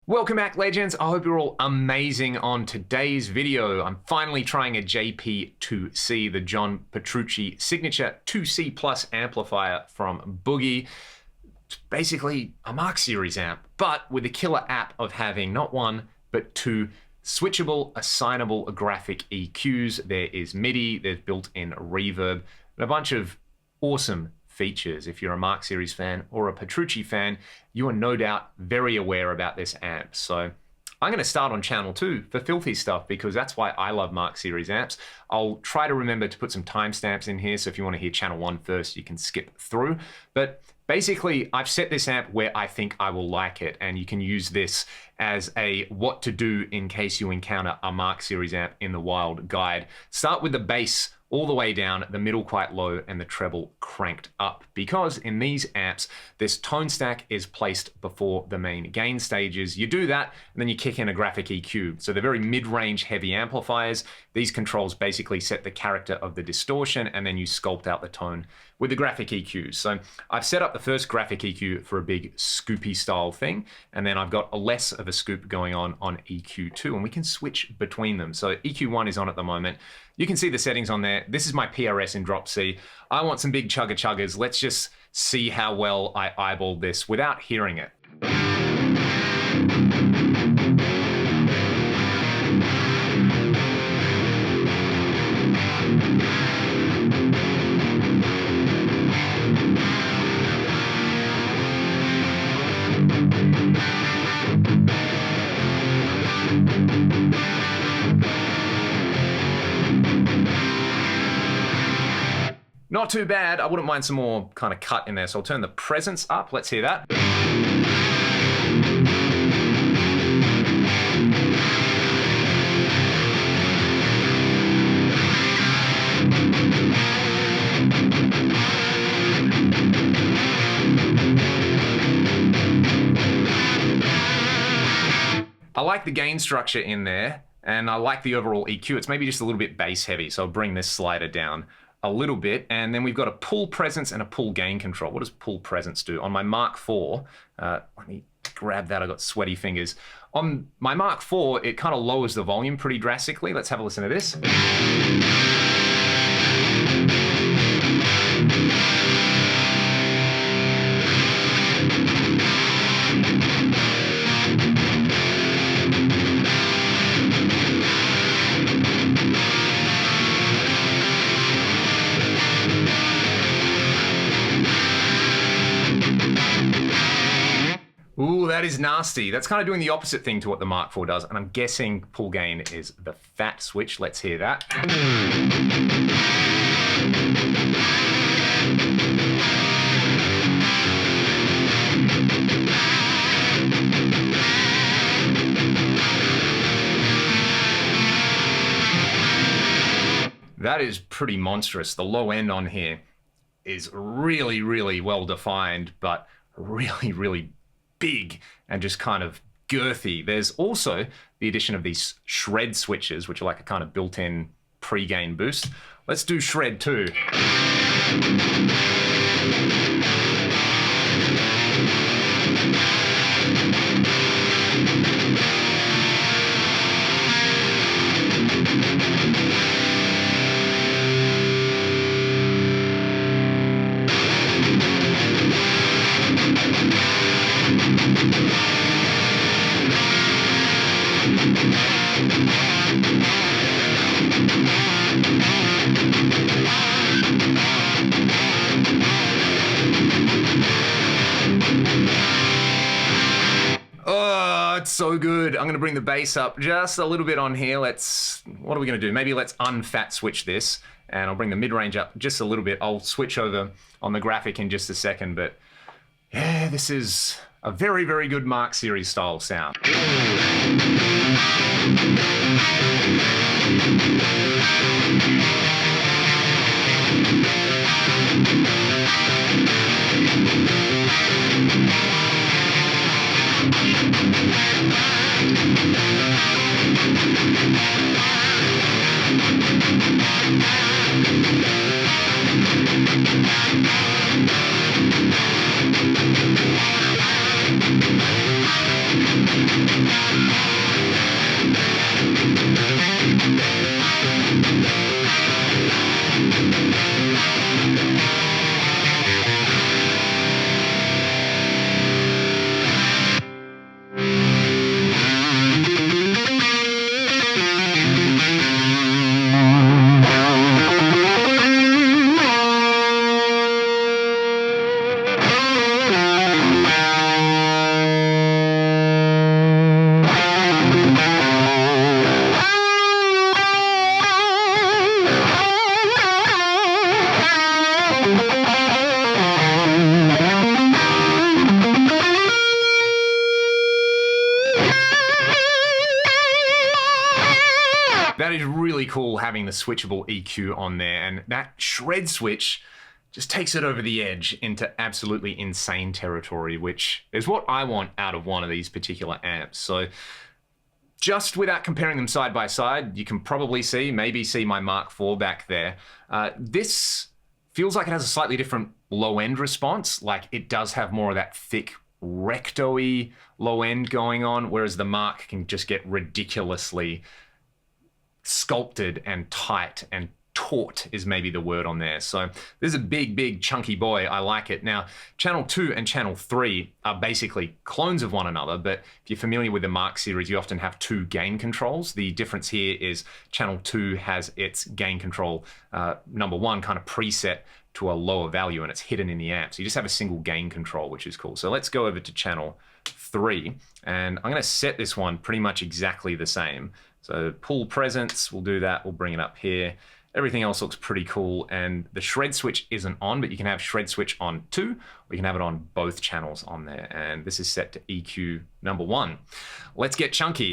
Welcome back, legends. I hope you're all amazing. On today's video, I'm finally trying a JP2C, the John Petrucci signature 2C plus amplifier from Boogie. It's basically a Mark series amp, but with the killer app of having not one, but two switchable, assignable graphic EQs. There is MIDI, there's built-in reverb, and a bunch of awesome features. If you're a Mark series fan or a Petrucci fan, you are no doubt very aware about this amp. So I'm going to start on channel 2 for filthy stuff because that's why I love Mark series amps. I'll try to remember to put some timestamps in here, so if you want to hear channel 1 first, you can skip through. But basically, I've set this amp where I think I will like it, and you can use this as a what to do in case you encounter a Mark series amp in the wild guide. Start with the bass all the way down, the middle quite low, and the treble cranked up. Because in these amps, this tone stack is placed before the main gain stages. You do that, and then you kick in a graphic EQ. So they're very mid-range heavy amplifiers. These controls basically set the character of the distortion, and then you sculpt out the tone with the graphic EQs. So I've set up the first graphic EQ for a big scoopy style thing, and then I've got a less of a scoop going on EQ2, and we can switch between them. So EQ1 is on at the moment. You can see the settings on there. This is my PRS in drop C. I want some big chugga chuggers. Let's just see how well I eyeballed this without hearing it. Not too bad. I wouldn't mind some more kind of cut in there. So I'll turn the presence up. Let's hear that. I like the gain structure in there, and I like the overall EQ. It's maybe just a little bit bass heavy, so I'll bring this slider down a little bit, and then we've got a pull presence and a pull gain control. What does pull presence do? On my Mark IV, let me grab that, I've got sweaty fingers. On my Mark IV, it kind of lowers the volume pretty drastically. Let's have a listen to this. Ooh, that is nasty. That's kind of doing the opposite thing to what the Mark IV does, and I'm guessing pull gain is the fat switch. Let's hear that. That is pretty monstrous. The low end on here is really, really well defined, but really, really big and just kind of girthy. There's also the addition of these shred switches, which are like a kind of built-in pre-gain boost. Let's do shred too. Oh, it's so good. I'm gonna bring the bass up just a little bit on here. What are we gonna do? Maybe let's unfat switch this, and I'll bring the mid-range up just a little bit. I'll switch over on the graphic in just a second, but yeah, this is a very, very good Mark series style sound. That is really cool having the switchable EQ on there, and that shred switch just takes it over the edge into absolutely insane territory, which is what I want out of one of these particular amps. So just without comparing them side by side, you can probably see, maybe see my Mark IV back there. This feels like it has a slightly different low end response. Like it does have more of that thick recto-y low end going on, whereas the Mark can just get ridiculously sculpted and tight, and taut is maybe the word on there. So this is a big chunky boy. I like it. Now channel 2 and channel 3 are basically clones of one another, but if you're familiar with the Mark series, you often have two gain controls. The difference here is channel 2 has its gain control number 1 kind of preset to a lower value, and it's hidden in the amp, so you just have a single gain control, which is cool. So let's go over to channel 3, and I'm going to set this one pretty much exactly the same. So pull presence, we'll do that, we'll bring it up here. Everything else looks pretty cool, and the shred switch isn't on, but you can have shred switch on 2, or you can have it on both channels on there, and this is set to EQ number 1. Let's get chunky.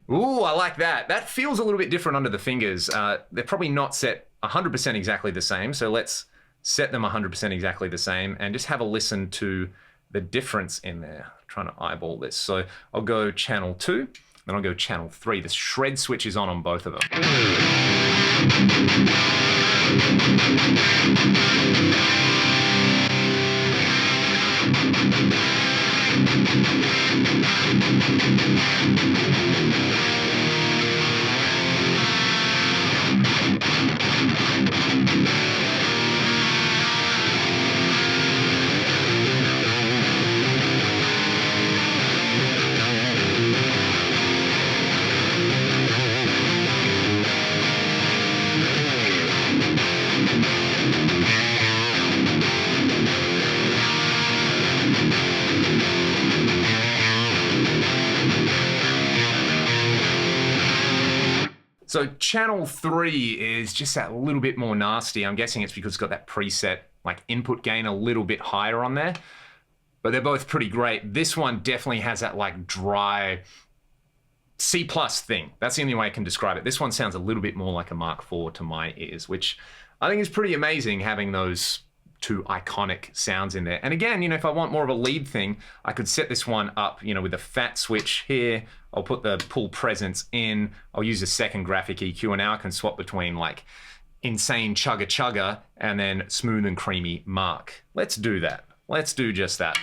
Ooh, I like that. That feels a little bit different under the fingers. They're probably not set 100% exactly the same, so let's set them 100% exactly the same and just have a listen to the difference in there. I'm trying to eyeball this. So I'll go channel 2, then I'll go channel 3. The shred switch is on both of them. So channel 3 is just that little bit more nasty. I'm guessing it's because it's got that preset like input gain a little bit higher on there, but they're both pretty great. This one definitely has that like dry C+ thing. That's the only way I can describe it. This one sounds a little bit more like a Mark IV to my ears, which I think is pretty amazing, having those two iconic sounds in there. And again, you know, if I want more of a lead thing, I could set this one up, you know, with a fat switch here. I'll put the pull presence in. I'll use a second graphic EQ, and now I can swap between like insane chugga chugga and then smooth and creamy Mark. Let's do that. Let's do just that.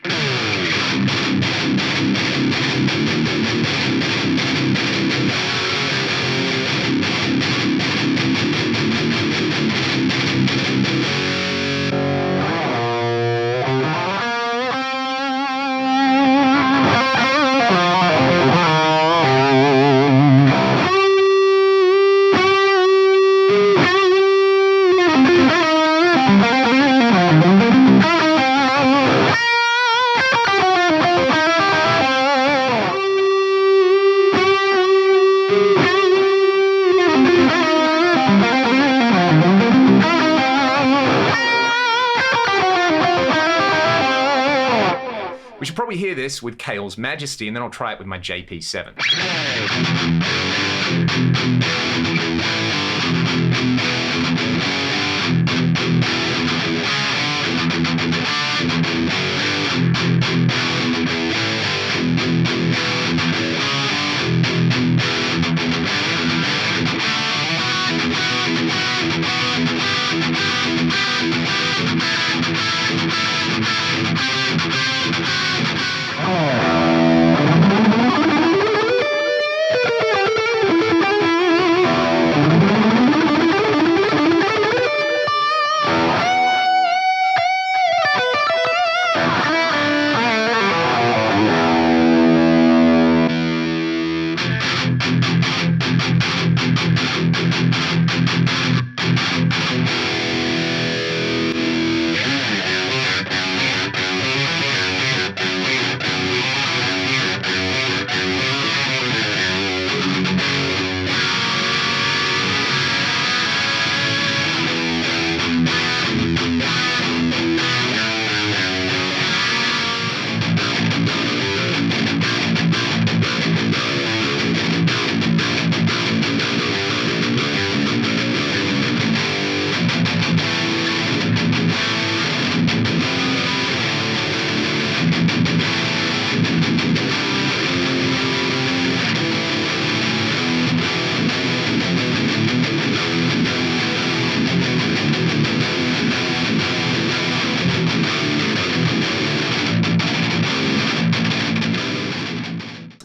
we hear this with Cael's Majesty, and then I'll try it with my JP7.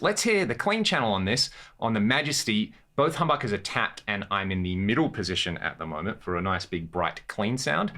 Let's hear the clean channel on this. On the Majesty, both humbuckers are tapped and I'm in the middle position at the moment for a nice big bright clean sound.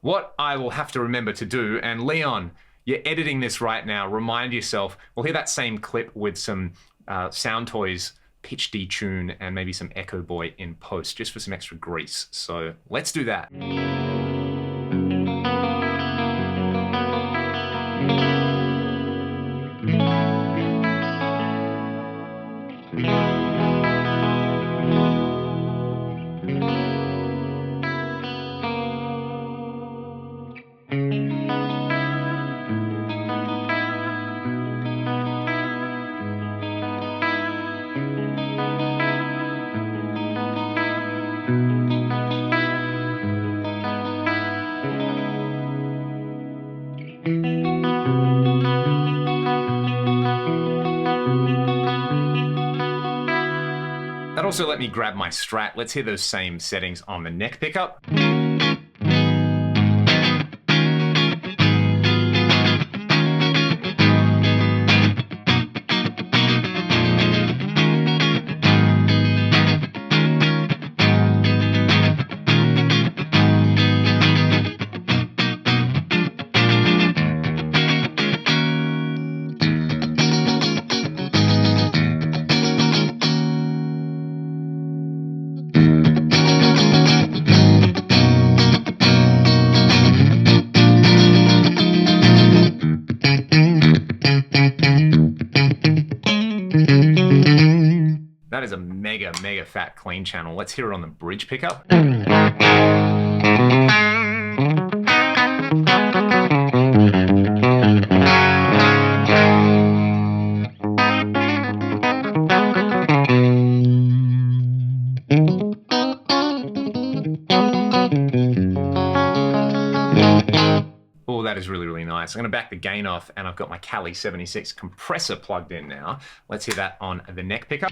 What I will have to remember to do, and Leon, you're editing this right now, remind yourself, we'll hear that same clip with some Sound Toys pitch detune and maybe some Echo Boy in post, just for some extra grease. So let's do that. That also let me grab my Strat. Let's hear those same settings on the neck pickup. That is a mega fat clean channel. Let's hear it on the bridge pickup. Oh, that is really nice. I'm going to back the gain off, and I've got my Cael 76 compressor plugged in now. Let's hear that on the neck pickup.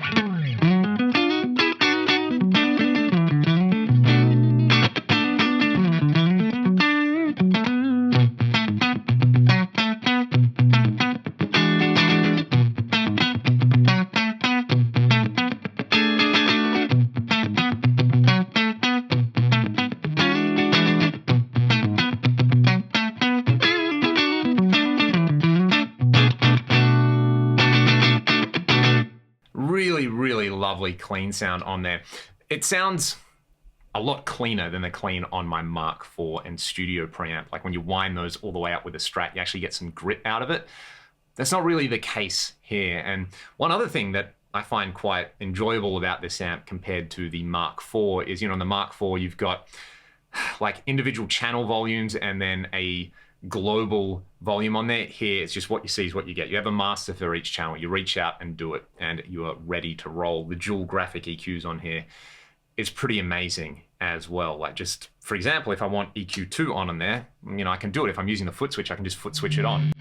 lovely clean sound on there. It sounds a lot cleaner than the clean on my Mark IV and Studio preamp. Like when you wind those all the way up with a Strat, you actually get some grit out of it. That's not really the case here. And one other thing that I find quite enjoyable about this amp compared to the Mark IV is, on the Mark IV, you've got like individual channel volumes and then a global volume on there. Here, it's just what you see is what you get. You have a master for each channel. You reach out and do it, and you are ready to roll. The dual graphic EQs on here is pretty amazing as well. Like just, for example, if I want EQ2 on there, I can do it. If I'm using the foot switch, I can just foot switch it on.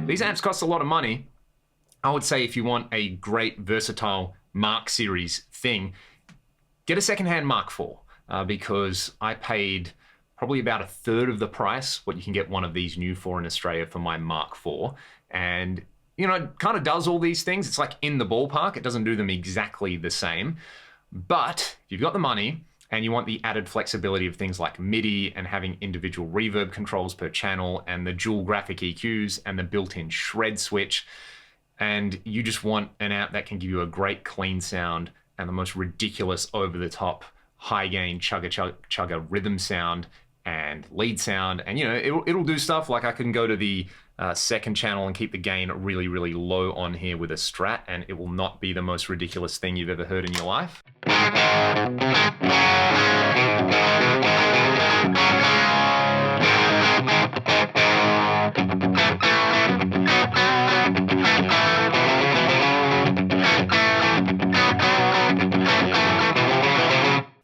These amps cost a lot of money. I would say if you want a great versatile Mark series thing, get a secondhand Mark IV because I paid probably about a third of the price what you can get one of these new for in Australia for my Mark IV. And it kind of does all these things. It's like in the ballpark. It doesn't do them exactly the same. But if you've got the money and you want the added flexibility of things like MIDI and having individual reverb controls per channel and the dual graphic EQs and the built-in shred switch, and you just want an amp that can give you a great clean sound and the most ridiculous over-the-top high-gain chugga rhythm sound and lead sound, and it'll do stuff like I can go to the second channel and keep the gain really, really low on here with a Strat, and it will not be the most ridiculous thing you've ever heard in your life.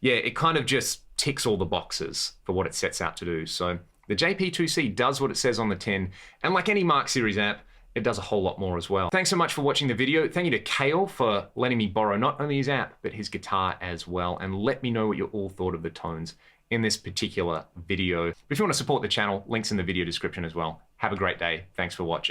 Yeah, it kind of just ticks all the boxes for what it sets out to do. So the JP2C does what it says on the tin, and like any Mark series amp, it does a whole lot more as well. Thanks so much for watching the video. Thank you to Cael for letting me borrow not only his amp, but his guitar as well, and let me know what you all thought of the tones in this particular video. If you want to support the channel, links in the video description as well. Have a great day. Thanks for watching.